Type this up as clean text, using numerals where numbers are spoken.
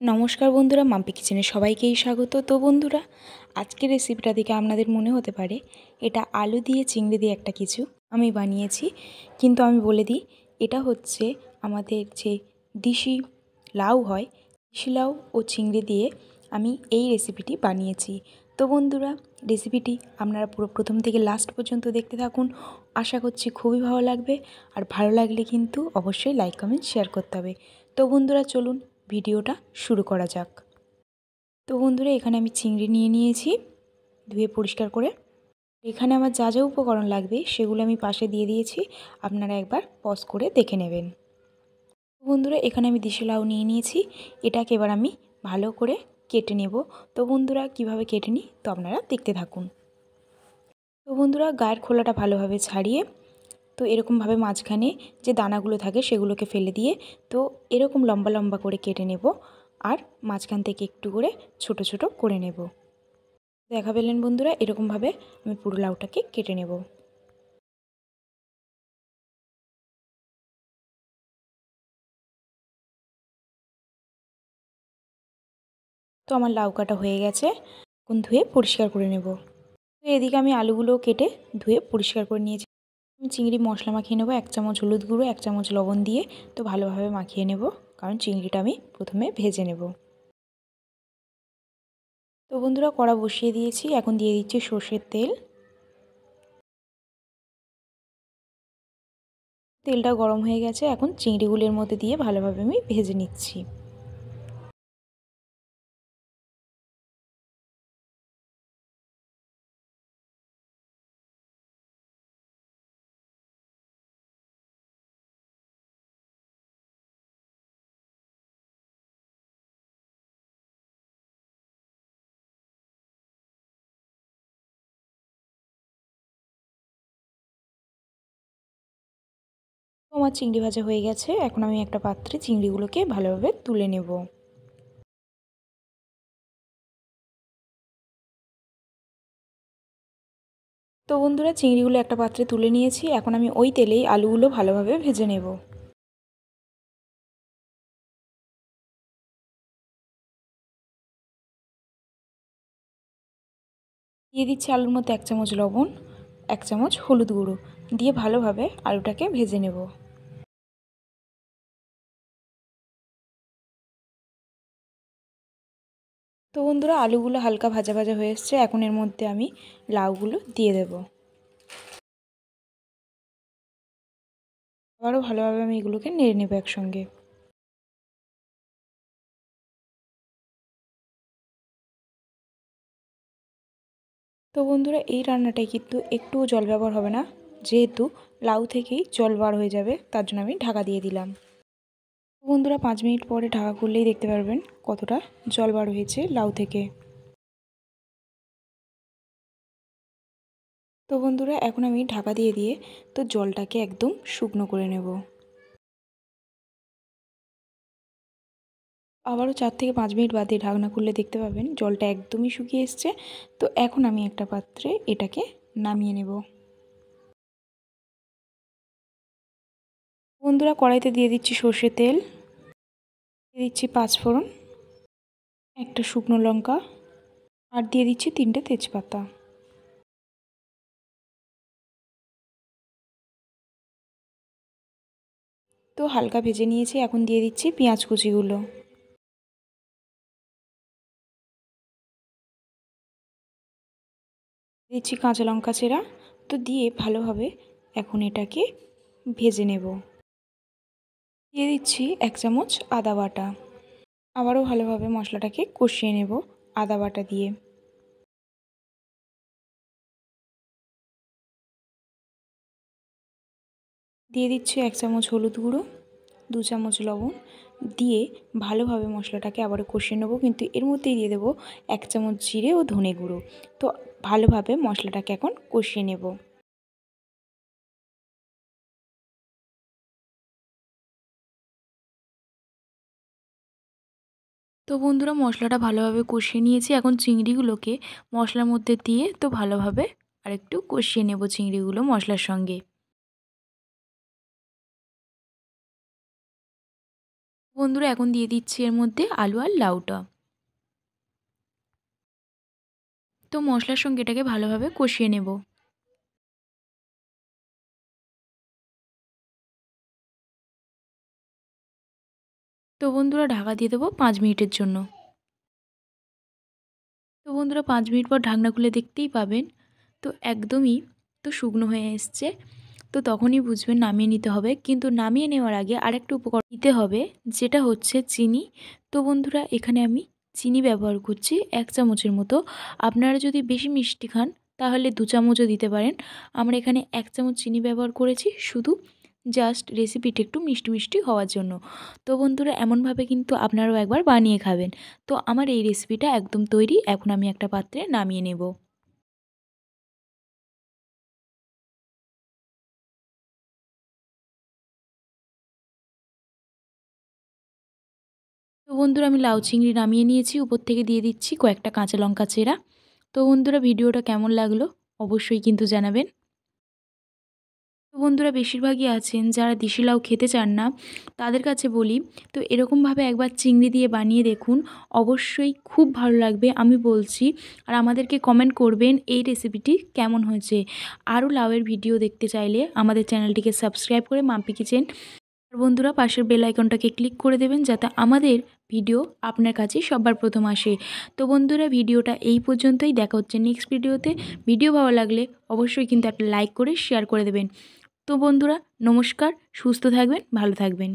নমস্কার বন্ধুরা, মাম্পি কিচেনে সবাইকেই স্বাগত। তো বন্ধুরা, আজকের রেসিপিটা দেখে আপনাদের মনে হতে পারে এটা আলু দিয়ে চিংড়ি দিয়ে একটা কিছু আমি বানিয়েছি, কিন্তু আমি বলে দিই এটা হচ্ছে আমাদের যে দেশি লাউ হয়, দেশি লাউ ও চিংড়ি দিয়ে আমি এই রেসিপিটি বানিয়েছি। তো বন্ধুরা, রেসিপিটি আপনারা পুরো প্রথম থেকে লাস্ট পর্যন্ত দেখতে থাকুন। আশা করছি খুবই ভালো লাগবে, আর ভালো লাগলে কিন্তু অবশ্যই লাইক কমেন্ট শেয়ার করতে হবে। তো বন্ধুরা, চলুন ভিডিওটা শুরু করা যাক। তো বন্ধুরা, এখানে আমি চিংড়ি নিয়ে নিয়েছি ধুয়ে পরিষ্কার করে। এখানে আমার যা যা উপকরণ লাগবে সেগুলো আমি পাশে দিয়ে দিয়েছি, আপনারা একবার পজ করে দেখে নেবেন। বন্ধুরা, এখানে আমি দেশি লাউ নিয়ে নিয়েছি, এটাকে এবার আমি ভালো করে কেটে নেব। তো বন্ধুরা, কিভাবে কেটে নিই তো আপনারা দেখতে থাকুন। তো বন্ধুরা, গায়ের খোলাটা ভালোভাবে ছাড়িয়ে তো এরকমভাবে মাঝখানে যে দানাগুলো থাকে সেগুলোকে ফেলে দিয়ে তো এরকম লম্বা লম্বা করে কেটে নেব, আর মাঝখান থেকে একটু করে ছোট ছোট করে নেব। দেখা পেলেন বন্ধুরা, এরকমভাবে আমি পুরো লাউটাকে কেটে নেব। তো আমার লাউ কাটা হয়ে গেছে, এখন ধুয়ে পরিষ্কার করে নেব। তো এদিকে আমি আলুগুলো কেটে ধুয়ে পরিষ্কার করে নিয়েছি। আমি চিংড়ি মশলা মাখিয়ে নেব, 1 চামচ হলুদ গুঁড়ো, 1 চামচ লবণ দিয়ে তো ভালোভাবে মাখিয়ে নেব, কারণ চিংড়িটা আমি প্রথমে ভেজে নেব। তো বন্ধুরা, কড়া বসিয়ে দিয়েছি, এখন দিয়ে দিচ্ছি সর্ষের তেল। তেলটা গরম হয়ে গেছে, এখন চিংড়িগুলোর মধ্যে দিয়ে ভালোভাবে আমি ভেজে নিচ্ছি। তো আমার চিংড়ি ভাজা হয়ে গেছে, এখন আমি একটা পাত্রে চিংড়িগুলোকে ভালোভাবে তুলে নেব। তো বন্ধুরা, চিংড়িগুলো একটা পাত্রে তুলে নিয়েছি, এখন আমি ওই তেলেই আলুগুলো ভালোভাবে ভেজে নেব। দিয়ে দিচ্ছি আলুর মধ্যে 1 চামচ লবণ, 1 চামচ হলুদ গুঁড়ো দিয়ে ভালোভাবে আলুটাকে ভেজে নেব। তো বন্ধুরা, আলুগুলো হালকা ভাজা ভাজা হয়ে এসছে, এখন এর মধ্যে আমি লাউগুলো দিয়ে দেব। আবারও ভালোভাবে আমি এগুলোকে নেড়ে নেব একসঙ্গে। তো বন্ধুরা, এই রান্নাটায় কিন্তু একটুও জল ব্যবহার হবে না, যেহেতু লাউ থেকেই জল বার হয়ে যাবে, তার জন্য আমি ঢাকা দিয়ে দিলাম। বন্ধুরা, 5 মিনিট পরে ঢাকা খুললেই দেখতে পারবেন কতটা জল বার হয়েছে লাউ থেকে। তো বন্ধুরা, এখন আমি ঢাকা দিয়ে দিয়ে তো জলটাকে একদম শুকনো করে নেব। আবারও 4 থেকে 5 মিনিট বাদে ঢাকনা খুললে দেখতে পাবেন জলটা একদমই শুকিয়ে এসছে। তো এখন আমি একটা পাত্রে এটাকে নামিয়ে নেব। বন্ধুরা, কড়াইতে দিয়ে দিচ্ছি সর্ষের তেল, দিয়ে দিচ্ছি 5 ফোড়ন, একটা শুকনো লঙ্কা, আর দিয়ে দিচ্ছি 3টে তেজপাতা। তো হালকা ভেজে নিয়েছি, এখন দিয়ে দিচ্ছি পেঁয়াজ কুচিগুলো, দিচ্ছি কাঁচা লঙ্কা চেরা। তো দিয়ে ভালোভাবে এখন এটাকে ভেজে নেব। দিয়ে দিচ্ছি 1 চামচ আদা বাটা। আবারও ভালোভাবে মশলাটাকে কষিয়ে নেব আদা বাটা দিয়ে। দিয়ে দিচ্ছি 1 চামচ হলুদ গুঁড়ো, 2 চামচ লবণ দিয়ে ভালোভাবে মশলাটাকে আবারও কষিয়ে নেব, কিন্তু এর মধ্যেই দিয়ে দেবো 1 চামচ জিরে ও ধনে গুঁড়ো। তো ভালোভাবে মশলাটাকে এখন কষিয়ে নেব। তো বন্ধুরা, মশলাটা ভালোভাবে কষিয়ে নিয়েছি, এখন চিংড়িগুলোকে মশলার মধ্যে দিয়ে তো ভালোভাবে আরেকটু কষিয়ে নেব চিংড়িগুলো মশলার সঙ্গে। বন্ধুরা এখন দিয়ে দিচ্ছি এর মধ্যে আলু আর লাউটা। তো মশলার সঙ্গে এটাকে ভালোভাবে কষিয়ে নেব। তো বন্ধুরা ঢাকা দিয়ে দেবো 5 মিনিটের জন্য। তো বন্ধুরা 5 মিনিট পর ঢাকনা খুলে দেখতেই পাবেন তো একদমই শুকনো হয়ে এসছে। তো তখনই বুঝবেন নামিয়ে নিতে হবে। কিন্তু নামিয়ে নেওয়ার আগে আরেকটা উপকরণ দিতে হবে, যেটা হচ্ছে চিনি। তো বন্ধুরা এখানে আমি চিনি ব্যবহার করছি 1 চামচের মতো। আপনারা যদি বেশি মিষ্টি খান তাহলে 2 চামচও দিতে পারেন। আমরা এখানে 1 চামচ চিনি ব্যবহার করেছি, শুধু জাস্ট রেসিপিটা একটু মিষ্টি মিষ্টি হওয়ার জন্য। তো বন্ধুরা এমনভাবে কিন্তু আপনারাও একবার বানিয়ে খাবেন। তো আমার এই রেসিপিটা একদম তৈরি। এখন আমি একটা পাত্রে নামিয়ে নেব। তো বন্ধুরা আমি লাউ চিংড়ি নামিয়ে নিয়েছি, উপর থেকে দিয়ে দিচ্ছি কয়েকটা কাঁচা লঙ্কা চেরা। তো বন্ধুরা ভিডিওটা কেমন লাগলো অবশ্যই কিন্তু জানাবেন। তো বন্ধুরা বেশিরভাগই আছেন যারা দেশি লাউ খেতে চান না, তাদের কাছে বলি তো এরকমভাবে একবার চিংড়ি দিয়ে বানিয়ে দেখুন, অবশ্যই খুব ভালো লাগবে আমি বলছি। আর আমাদেরকে কমেন্ট করবেন এই রেসিপিটি কেমন হয়েছে। আরও লাউয়ের ভিডিও দেখতে চাইলে আমাদের চ্যানেলটিকে সাবস্ক্রাইব করে মাম্পি কিচেন আর বন্ধুরা পাশের বেল আইকনটাকে ক্লিক করে দেবেন, যাতে আমাদের ভিডিও আপনার কাছে সবার প্রথম আসে। তো বন্ধুরা ভিডিওটা এই পর্যন্তই, দেখা হচ্ছে নেক্সট ভিডিওতে। ভিডিও ভালো লাগলে অবশ্যই কিন্তু একটা লাইক করে শেয়ার করে দেবেন। তো বন্ধুরা নমস্কার, সুস্থ থাকবেন, ভালো থাকবেন।